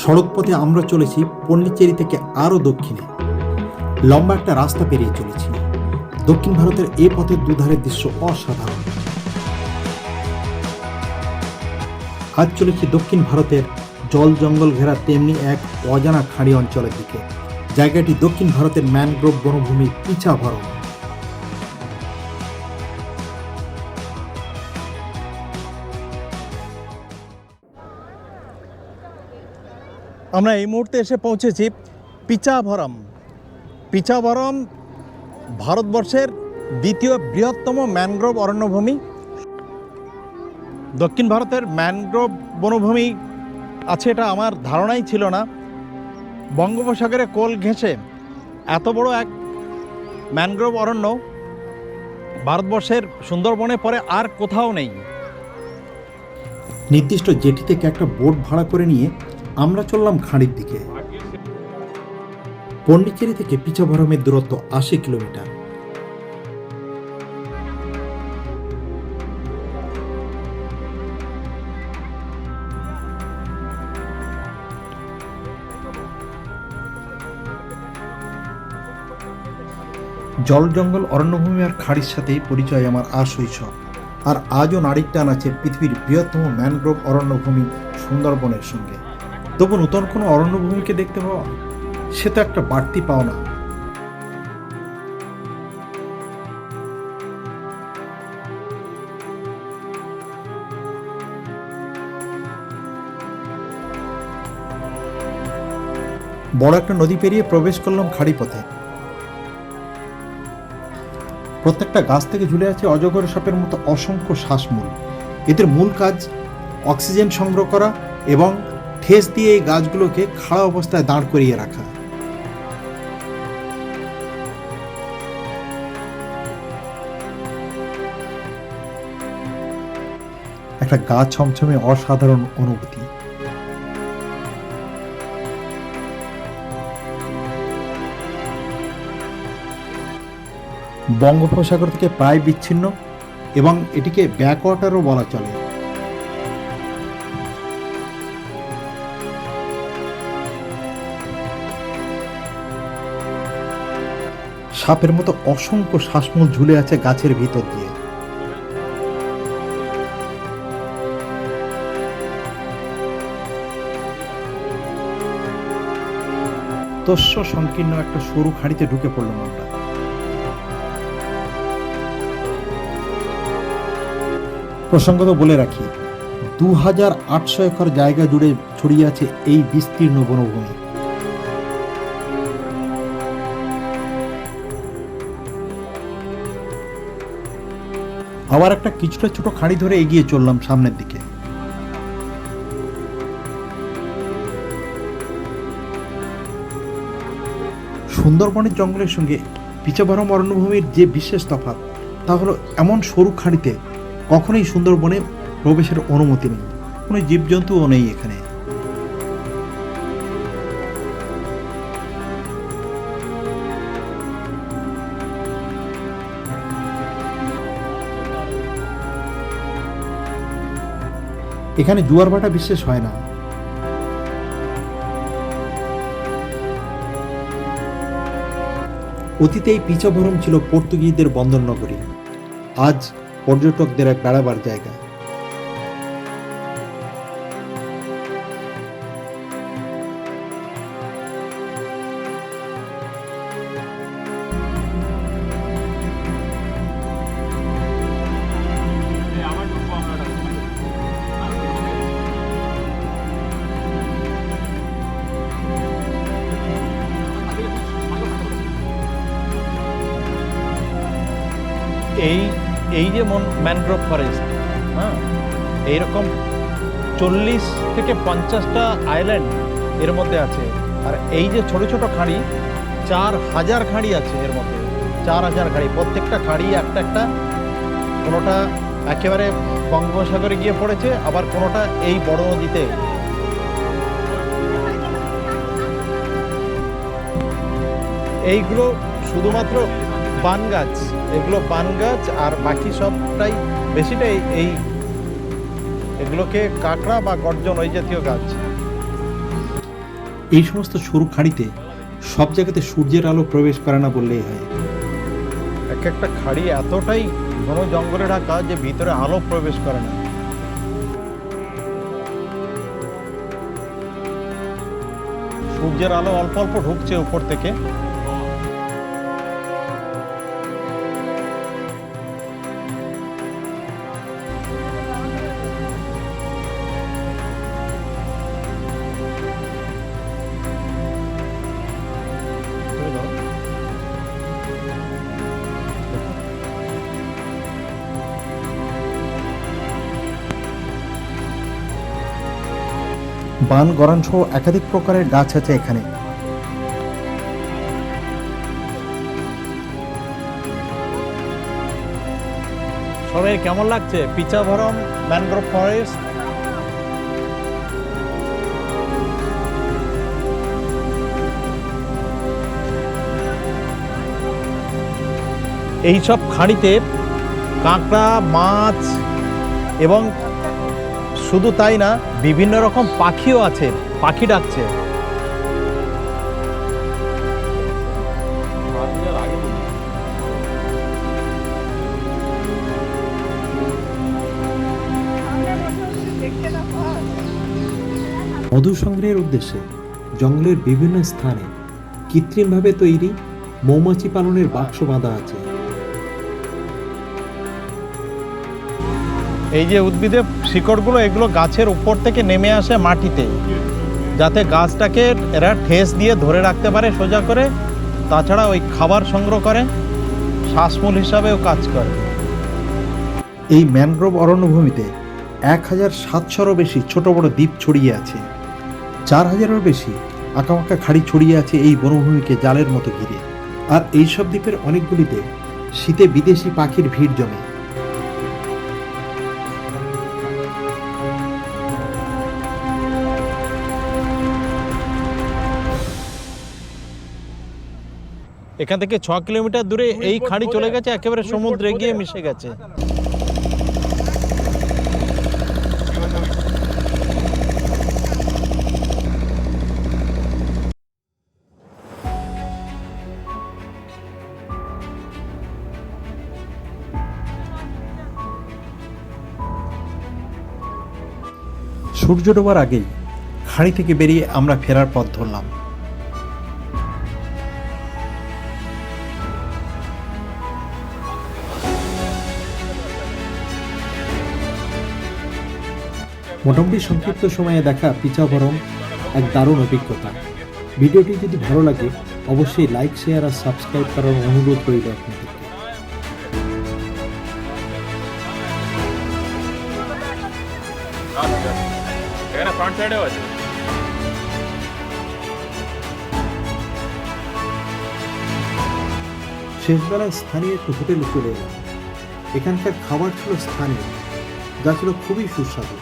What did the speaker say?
সড়কপথে আমরা চলেছি পন্ডিচেরি থেকে আরও দক্ষিণে। লম্বা একটা রাস্তা পেরিয়ে চলেছি। দক্ষিণ ভারতের এ পথের দুধারের দৃশ্য অসাধারণ। আজ চলেছি দক্ষিণ ভারতের জল জঙ্গল ঘেরা তেমনি এক অজানা খাঁড়ি অঞ্চলের দিকে। জায়গাটি দক্ষিণ ভারতের ম্যানগ্রোভ বনভূমির পিছাভরম। আমরা এই মুহূর্তে এসে পৌঁছেছি পিছাভরম। পিছাভরম ভারতবর্ষের দ্বিতীয় বৃহত্তম ম্যানগ্রোভ অরণ্যভূমি। দক্ষিণ ভারতের ম্যানগ্রোভ বনভূমি আছে এটা আমার ধারণাই ছিল না। বঙ্গোপসাগরে কোল ঘেঁষে এত বড় এক ম্যানগ্রোভ অরণ্য ভারতবর্ষের সুন্দরবনে পরে আর কোথাও নেই। নির্দিষ্ট জেটি থেকে একটা বোট ভাড়া করে নিয়ে আমরা চললাম খাঁড়ির দিকে। পন্ডিচেরি থেকে পিছাভরমের দূরত্ব ৮০ কিলোমিটার। জল জঙ্গল অরণ্যভূমি আর খাঁড়ির সাথেই পরিচয় আমার শৈশব। আর আজও নাড়ির টান আছে পৃথিবীর বৃহত্তম ম্যানগ্রোভ অরণ্যভূমি সুন্দরবনের সঙ্গে। তবু নতুন কোনো অরণ্যভূমিকে দেখতে পাওয়া সে তো একটা বাড়তি পাওনা। বড় একটা নদী পেরিয়ে প্রবেশ করলাম খাঁড়ি পথে। প্রত্যেকটা গাছ থেকে ঝুলে আছে অজগর সাপের মতো অসংখ্য শ্বাসমূল। এদের মূল কাজ অক্সিজেন সংগ্রহ করা এবং ঠেস দিয়ে এই গাছগুলোকে খাড়া অবস্থায় দাঁড় করিয়ে রাখা। একটা গা ছমছমে অসাধারণ অনুভূতি। বঙ্গোপসাগর থেকে প্রায় বিচ্ছিন্ন এবং এটিকে ব্যাকওয়াটারও বলা চলে। সাপের মতো অসংখ্য শ্বাসমূল ঝুলে আছে গাছের ভিতর দিয়ে। তস্য সংকীর্ণ একটা সরু খাঁড়িতে ঢুকে পড়লাম আমরা। প্রসঙ্গত বলে রাখি, ২৮০০ একর জায়গা জুড়ে ছড়িয়ে আছে এই বিস্তীর্ণ বনভূমি। আবার একটা কিছুটা ছোট খাঁড়ি ধরে এগিয়ে চললাম সামনের দিকে। সুন্দরবনের জঙ্গলের সঙ্গে পিছাভরম অরণ্যভূমির যে বিশেষ তফাৎ তা হলো এমন সরু খাঁড়িতে কখনোই সুন্দরবনে প্রবেশের অনুমতি নেই। কোনো জীবজন্তুও নেই এখানে। এখানে জোয়ার ভাটা বিশেষ হয় না। অতীতে এই পিছাভরম ছিল পর্তুগিজদের বন্দর নগরী। আজ পর্যটকদের এক বেড়াবার জায়গা। এই যে ম্যানগ্রোভ ফরেস্ট, এইরকম 40 থেকে 50টা আইল্যান্ড এর মধ্যে আছে। আর এই যে ছোট ছোট খাঁড়ি, 4000 খাঁড়ি আছে এর মধ্যে। 4000 খাঁড়ি, প্রত্যেকটা খাঁড়ি একটা একটা, কোনোটা একেবারে বঙ্গোপসাগরে গিয়ে পড়েছে, আবার কোনোটা এই বড় নদীতে। এইগুলো শুধুমাত্র পান গাছ, এগুলো পান গাছ, আর বাকি সবটাই বেশিটাই এই এগুলোকে কাঁকড়া বা গর্জন ওই জাতীয় গাছ। এই সমস্ত সরু খাড়িতে সব জায়গাতে সূর্যের আলো প্রবেশ করে না বললেই হয়। এক একটা খাড়ি এতটাই ঘন জঙ্গলে ঢাকা যে ভিতরে আলো প্রবেশ করে না। সূর্যের আলো অল্প অল্প ঢুকছে উপর থেকে। বান গরান সহ একাধিক প্রকারের গাছ আছে এখানে। সবাই কেমন লাগছে পিচাভরম ম্যানগ্রোভ ফরেস্ট? এইসব খাঁড়িতে কাঁকড়া, মাছ এবং শুধু তাই না, বিভিন্ন রকম পাখিও আছে, পাখি ডাকছে। মধু সংগ্রহের উদ্দেশ্যে জঙ্গলের বিভিন্ন স্থানে কৃত্রিমভাবে তৈরি মৌমাছি পালনের বাক্স বাঁধা আছে। এই যে উদ্ভিদের শিকড়গুলো, এগুলো গাছের উপর থেকে নেমে আসে মাটিতে, যাতে গাছটাকে এরা ঠেস দিয়ে ধরে রাখতে পারে সোজা করে। তাছাড়া ওই খাবার সংগ্রহ করে, শ্বাসমূল হিসাবেও কাজ করে। এই ম্যানগ্রোভ অরণ্যভূমিতে 1700-রও বেশি ছোট বড় দ্বীপ ছড়িয়ে আছে। 4000-এরও বেশি আঁকাবাঁকা খাড়ি ছড়িয়ে আছে এই বনভূমিকে জালের মতো ঘিরে। আর এইসব দ্বীপের অনেকগুলিতে শীতে বিদেশি পাখির ভিড় জমে। এখান থেকে 6 কিলোমিটার দূরে এই খাঁড়ি চলে গেছে, একেবারে সমুদ্রে গিয়ে মিশে গেছে। সূর্য ডোবার আগেই খাঁড়ি থেকে বেরিয়ে আমরা ফেরার পথ ধরলাম। মোটামুটি সংক্ষিপ্ত সময়ে দেখা পিচাভরম এক দারুণ অভিজ্ঞতা। ভিডিওটি যদি ভালো লাগে অবশ্যই লাইক, শেয়ার আর সাবস্ক্রাইব করার অনুরোধ রইল আপনাদেরকে। শেষবেলায় স্থানীয় একটি হোটেলে চলে এলাম। এখানকার খাবার ছিল স্থানীয়, যা ছিল খুবই সুস্বাদু।